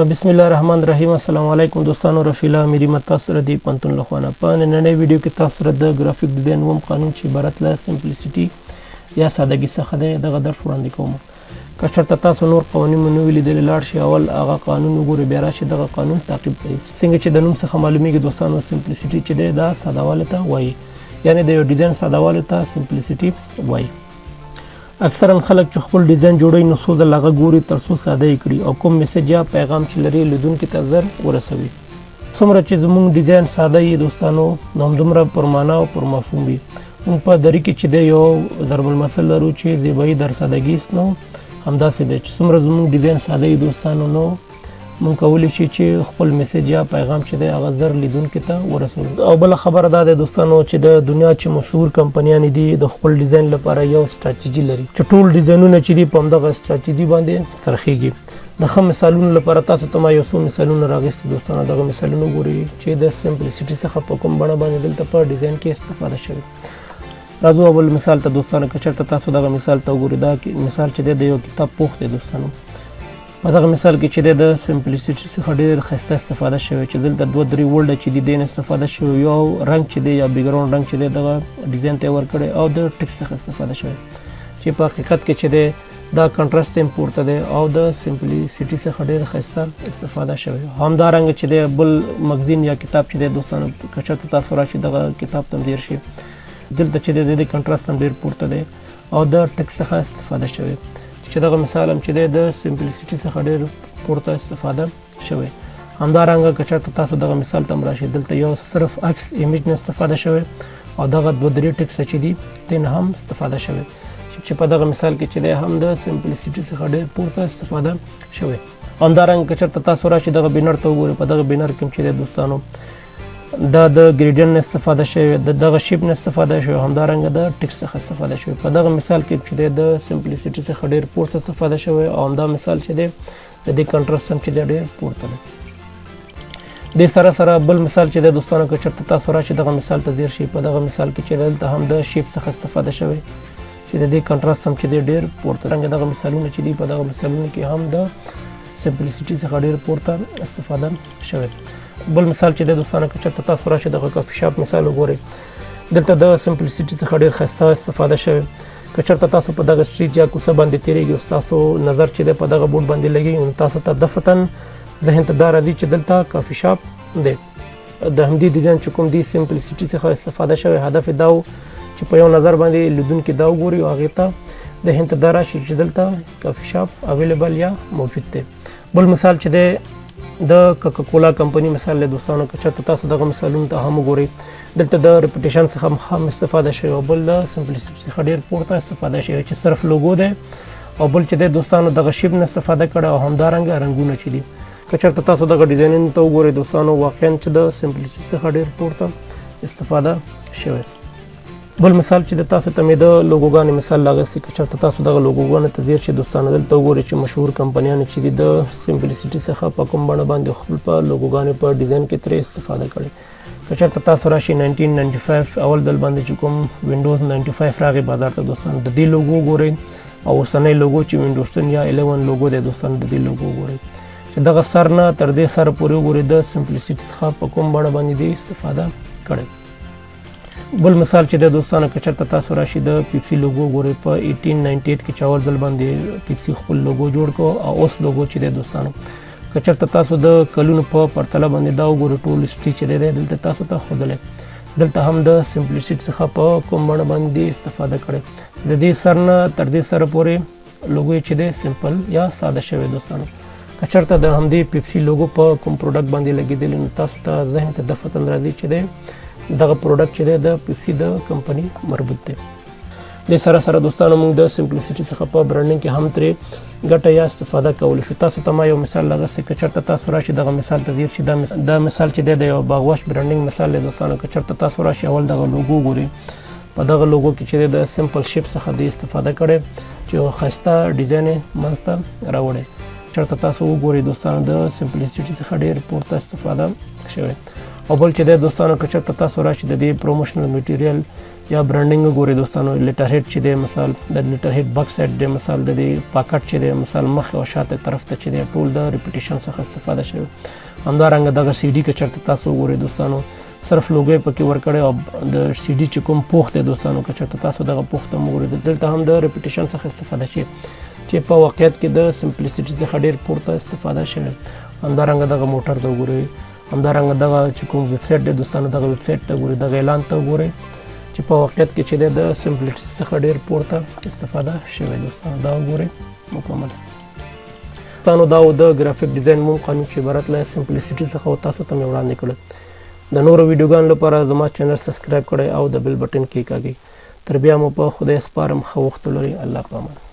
بسم الله الرحمن الرحیم. السلام علیکم دوستانو. رفیلا میری متاثر دی پنتون لخوانه په نننۍ ویډیو کې تاسو سره د ګرافیک ډیزاین وم قانون چې عبارت له سمپلیسیټي یا سادهګي څخه دی دغه درس وړاندې کوم. که چېرته تاسو نور قوانین مو نه وي لیدلي لاړ شئ اول هغه قانون وګورئ بیا راشئ دغه قانون تعقیب کړئ. څنګه چې د نوم څخه معلومیږي دوستانو سمپلیسیټي چې دی دا سادهوالی ته وایي، یعنې د یو ډیزاین سادهوالی ته سمپلیسیټي وایي. اکثرا خلک چې خپل ډیزاین جوړوي نو څو ځله هغه ګوري تر څو ساده یې کړي او کوم میسج یا پیغام چې لري لیدونکي ته ژر ورسوي. څومره چې زموږ ډیزاین ساده وي دوستانو نو همدومره پر معنا او پر مفهوم وي. موږ په دري کې چې دی یو ضرب المثل لرو چې زیبایی در سادهګي است، نو همداسې دی چې څومره زموږ ډیزاین ساده وي دوستانو نو موږ کولی شي چې خپل میسج یا پیغام چې دی هغه ژر لیدونکي ته ورسوي. او بله خبره دا ده دوستانو چې د دنیا چې مشهور کمپنیانې دي د خپل ډیزاین لپاره یو ستراتیژي لري چې ټول ډیزاینونه چې دي په همدغه ستراتیژي باندې څرخیږي. د ښه مثالونو لپاره تاسو ته ما یو څو مثالونه راغوستي دوستانو. دغه مثالونه وګورئ چې د سمپلیسیټي څخه په کوم بڼه باندې دلته په ډیزاین کې استفاده شوې. راځو اول مثال ته دوستانو. که چېرته تاسو دغه مثال ته وګورئ، دا مثال چې دی د یو کتاب پوښ دی دوستانو. په دغه مثال کې چې د سمپلیسیټي څخه ډېر ښایسته استفاده شوی چې دلته دوه درې ورډه چې دي دین استفاده شوی، یو رنګ چې دی یا بیکګراوند رنګ چې دی دغه ډیزاین ته یې ورکړی او د ټکس څخه استفاده شوی چې په حقیقت کې چې دی دا کنټراسټ هم پورته دی او د سمپلیسیټي څخه ډېر ښایسته استفاده شوی. همدارنګه چې دی بل مګزین یا کتاب چې دی دوستانو که چېرته تاسو راشئ دغه کتاب ته هم تېر شئ، دلته چې دی د کنټراسټ هم ډېر پورته دی او د ټکس څخه استفاده شوی چې دغه مثال هم چې دی د سمپلیسیټي څخه ډېر پورته استفاده شوی. همدارنګه که چېرته تاسو دغه مثال ته هم راشئ، دلته یو صرف عکس ایمیج نه استفاده شوی او دغه دوه درې ټکسه چې دي ترې نه هم استفاده شوی چې په دغه مثال کې چې دی هم د سمپلیسیټي څخه ډېر پورته استفاده شوی. همدارنګه که چېرته تاسو راشئ دغه بینر ته وګورئ، په دغه بینر کې هم چې دی دوستانو دا د ګریډین نه استفاده شوی، دغه شیپ نه استفاده شوی، همدارنګه د ټکس څخه استفاده شوی. په دغه مثال کې چې دی د سمپلیسیټي څخه ډېر پورته استفاده شوی او همدا مثال چې دی د دې کنټراسټ هم چې دی ډېر پورته دی. دې سره سره بل مثال چې دی دوستانو که چېرته تاسو راشئ دغه مثال ته ځیر شئ، په دغه مثال کې چې دلته هم د شیپ څخه استفاده شوی چې د دې کنټراسټ هم چې دی ډېر پورته. دغه مثالونه چې دي په دغه مثالونو کې هم د سمپلیسیټي څخه ډېر پورته استفاده شوی. بل مثال چې د دوستانو که چېرته تاسو راشئ دغه کافي شاپ مثال وګورئ، دلته د سمپلیسیټي څخه ډېر ښایسته استفاده شوی. که چېرته تاسو په دغه سټریټ یا کوڅه باندې تېرېږئ او ستاسو نظر چې دی په دغه بورډ باندې لګېږي نو تاسو ته دفتن ذهن ته دا راځي چې دلته کافي شاپ دی. د همدې ډیزاین چې کوم دی سمپلیسیټي څخه استفاده شوی، هدف یې دا و چې په یو نظر باندې لیدونکي دا وګوري او هغې ته ذهن ته دا راشي چې دلته کافي شاپ اویلیبل یا موجود دی. بل مثال چې دی د کوکاکولا کمپنی مثال له دوستانو که چېرته تاسو دغه مثالونو ته هم وګورئ، دلته د ریپیټیشن څخه هم استفاده شوی او بل د سمپلیسیټي څخه ډېر پورته استفاده شوی چې صرف لوګو دی او بل چې دی دوستانو دغه شیپ نه استفاده کړی او همدارنګه رنګونه چې دي. که چېرته تاسو دغه ډیزاینونو ته وګورئ دوستانو واقعا چې د سمپلیسیټي څخه ډېر پورته استفاده شوی. بل مثال چې د تاسو ته مې د لوګوګانې مثال راغوستی، که چېرته تاسو دغه لوګوګانو ته ځیر شئ دوستانو دلته وګورئ چې مشهور کمپنیانې چې دي د سمپلیسیټي څخه په کوم بڼه باندې خپل په لوګوګانې په ډیزاین کې ترې استفاده کړې. که چېرته تاسو راشئ 1995 اول ځل باندې چې کوم وینډوز 95 راغی بازار ته دوستانو د دې لوګو وګورئ او اوسنی لوګو چې وینډوز 10 یا 11 لوګو دی دوستانو د دې لوګو وګورئ چې دغه سر نه تر دې سره پورې وګورئ د سمپلیسیټي څخه په کوم بڼه باندې دی استفاده کړې. بل مثال چې د دوستانو که چېرته تاسو راشئ د پیپسي لوګو وګورئ، په 1898 کې چې اول ځل باندې پیپسي خپل لوګو جوړ کړو او اوس لوګو چې دی دوستانو که چېرته تاسو د کلونو په پرتله باندې دا وګورئ ټول هسټري چې دی دلته تاسو ته ښودلی، دلته هم د سمپلیسیټي څخه په کوم بڼه باندې استفاده کړې. د دې سر نه تر دې سره پورې لوګو چې دی سمپل یا ساده شوی دوستانو. که چېرته د همدې پیپسي لوګو په کوم پروډکټ باندې لګېدلی نو تاسو ته ذهن ته دفتن راځي چې دی دغه پروډکټ چې دی د پیپسي د کمپنۍ مربوط دی. د سره سره دوستانو موږ د سمپلیسیټي څخه په برانډینګ کې هم ترې ګټه یا استفاده کولی شو. تاسو ته ما یو مثال راغوستی، که چېرته تاسو راشئ دغه مثال ته ځیر شئ، دا مثال چې دی د یو باغوش برانډینګ مثال دی دوستانو. که چېرته تاسو راشئ اول دغه لوګو وګورئ، په دغه لوګو کې چې دی د سمپل شیپ څخه دی استفاده کړی چې یو ښایسته ډیزاین یې منځ ته راوړی. چېرته تاسو وګورئ دوستانو د سمپلیسیټي څخه ډېر پورته استفاده شوی. او بل چې دی دوستانو که چېرته تاسو راشئ د دې پروموشنل میټیریل یا برانډینګ ګوري دوستانو لیټر هډ چې دی مثال د لیټر هډ بک سایډ دی مثال د دې پاکټ چې دی مثال مخ او شاته طرف ته چې دی ټول د ریپیټیشن څخه استفاده شوی. همدارنګه دغه سی ډي که چېرته تاسو وګورئ دوستانو صرف لوګو یې پکې ورکړی او د سی ډي چې کوم پوښ دی دوستانو که چېرته تاسو دغه پوښ ته هم وګورئ دلته هم د ریپیټیشن څخه استفاده شوې چې په واقعیت کې د سمپلیسټي څخه ډېر پورته استفاده شوې. همدارنګه دغه موټر ته وګورئ، همدارنګه دغه چې کوم ویب سایټ دی دوستانو دغه ویب سایټ ته وګورئ، دغه اعلان ته وګورئ چې په واقعیت کې چې دی د سمپلیسټي څخه ډېر پورته استفاده شوې. دوستانو دا وګورئ مکمل. دوستانو دا و د ګرافیک ډیزاین موم قانون چې عبارت له سمپلیسټي څخه و تاسو ته مې وړاندې کړل. د نورو ویډیوګانو لپاره زما چینل سبسکرایب کړئ او د بیل بټن کېکاږئ. تر بیا مو په خدای سپارم، ښه وخت ولرئ. الله پامان.